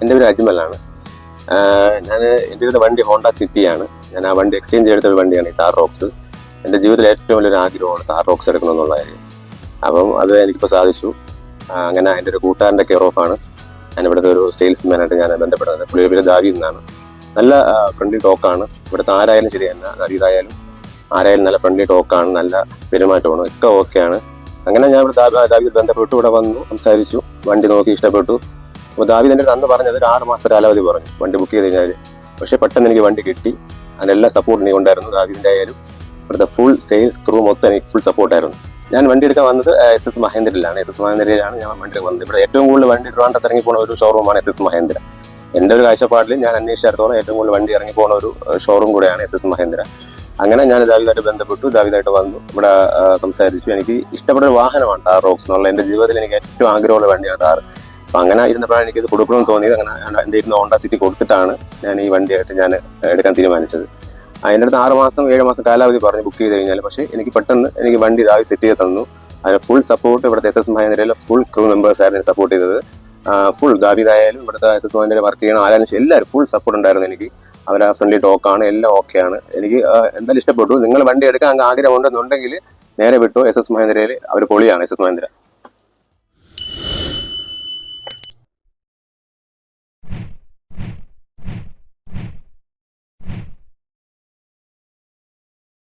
എൻ്റെ പേര് അജ്മലാണ്. എൻ്റെ വണ്ടി ഹോണ്ട സിറ്റിയാണ്. ഞാൻ ആ വണ്ടി എക്സ്ചേഞ്ച് എടുത്ത ഒരു വണ്ടിയാണ് ഈ താർ റോക്സ്. എൻ്റെ ജീവിതത്തിൽ ഏറ്റവും വലിയൊരു ആഗ്രഹമാണ് താർ റോക്സ് എടുക്കണമെന്നുള്ള കാര്യം. അപ്പം അത് എനിക്കിപ്പോൾ സാധിച്ചു. അങ്ങനെ എൻ്റെ ഒരു കൂട്ടുകാരൻ്റെ കെയർ ഓഫാണ് ഞാൻ ഇവിടുത്തെ ഒരു സെയിൽസ്മാനായിട്ട് ഞാൻ ബന്ധപ്പെടുന്നത്. പുള്ളിയുടെ പേര് ദാവീദ് എന്നാണ്. നല്ല ഫ്രണ്ട്ലി ടോക്കാണ്. ഇവിടുത്തെ ആരായാലും ശരി തന്നെ, ദാവീദായാലും ആരായാലും നല്ല ഫ്രണ്ട്ലി ടോക്കാണ്, നല്ല പെരുമാറ്റമാണ്, ഒക്കെ ഓക്കെയാണ്. അങ്ങനെ ഞാൻ ഇവിടെ ദാവീദ് ബന്ധപ്പെട്ടു, ഇവിടെ വന്നു, സംസാരിച്ചു, വണ്ടി നോക്കി ഇഷ്ടപ്പെട്ടു. അപ്പോൾ ദാവീദ് എൻ്റെ അന്ന് പറഞ്ഞത് ഒരു 6 മാസത്തെ കാലാവധി പറഞ്ഞു വണ്ടി ബുക്ക് ചെയ്ത് കഴിഞ്ഞാൽ. പക്ഷേ പെട്ടെന്ന് എനിക്ക് വണ്ടി കിട്ടി. അതിനെല്ലാം സപ്പോർട്ട് എനിക്ക് ഉണ്ടായിരുന്നു. ദാവീദിൻ്റെ ആയാലും ഇവിടുത്തെ ഫുൾ സെയിൽസ് ക്രൂ മൊത്തം എനിക്ക് ഫുൾ സപ്പോർട്ടായിരുന്നു. ഞാൻ വണ്ടി എടുക്കാൻ വന്നത് SS മഹേന്ദ്രയിലാണ്. SS മഹേന്ദ്രയിലാണ് ഞാൻ വണ്ടി വന്നത്. ഇവിടെ ഏറ്റവും കൂടുതൽ വണ്ടി ട്രിവാൻഡ്രത്ത് ഇറങ്ങി പോകുന്ന ഒരു ഷോറൂമാണ് SS മഹേന്ദ്ര. എൻ്റെ ഒരു കാഴ്ചപ്പാടിൽ ഞാൻ അന്വേഷിച്ചിടത്തോളം ഏറ്റവും കൂടുതൽ വണ്ടി ഇറങ്ങി പോകുന്ന ഒരു ഷോറൂം കൂടെയാണ് SS മഹേന്ദ്ര. അങ്ങനെ ഞാൻ ദാവീദായിട്ട് ബന്ധപ്പെട്ടു, ദാവീദായിട്ട് വന്നു, ഇവിടെ സംസാരിച്ചു. എനിക്ക് ഇഷ്ടപ്പെട്ട ഒരു വാഹനമാണ് താർ റോക്സ് എന്നുള്ള. എൻ്റെ ജീവിതത്തിൽ എനിക്ക് ഏറ്റവും ആഗ്രഹമുള്ള വണ്ടിയാണ് താർ. അപ്പം അങ്ങനെ ഇരുന്നപ്പോഴാണ് എനിക്കിത് കൊടുക്കണമെന്ന് തോന്നിയത്. അങ്ങനെ എൻ്റെ ഇരുന്ന് ഹോണ്ട സിറ്റി കൊടുത്തിട്ടാണ് ഞാൻ ഈ വണ്ടിയായിട്ട് ഞാൻ എടുക്കാൻ തീരുമാനിച്ചത്. അതിൻ്റെ അടുത്ത് 6 മാസം 7 മാസം കാലാവധി പറഞ്ഞ് ബുക്ക് ചെയ്ത് കഴിഞ്ഞാൽ, പക്ഷേ എനിക്ക് പെട്ടെന്ന് എനിക്ക് വണ്ടി ദാവീദ് സെറ്റ് ചെയ്ത് തന്നു. അതിന് ഫുൾ സപ്പോർട്ട് ഇവിടുത്തെ SS മഹേന്ദ്രയിലെ ഫുൾ ക്രൂ മെമ്പേഴ്സായിരുന്നു സപ്പോർട്ട് ചെയ്തത്. ഫുൾ ദാവീദായാലും ഇവിടുത്തെ SS മഹേന്ദ്ര വർക്ക് ചെയ്യണം ആരായാലും എല്ലാവരും ഫുൾ സപ്പോർട്ട് ഉണ്ടായിരുന്നു എനിക്ക്. അവർ ആ ഫ്രണ്ട്ലി ടോക്കാണ്, എല്ലാം ഓക്കെയാണ്. എനിക്ക് എന്തായാലും ഇഷ്ടപ്പെട്ടു. നിങ്ങൾ വണ്ടി എടുക്കാൻ ആഗ്രഹം ഉണ്ടെന്നുണ്ടെങ്കിൽ നേരെ വിട്ടു. SS മഹേന്ദ്രയിൽ അവർ പൊളിയാണ്. SS മഹേന്ദ്ര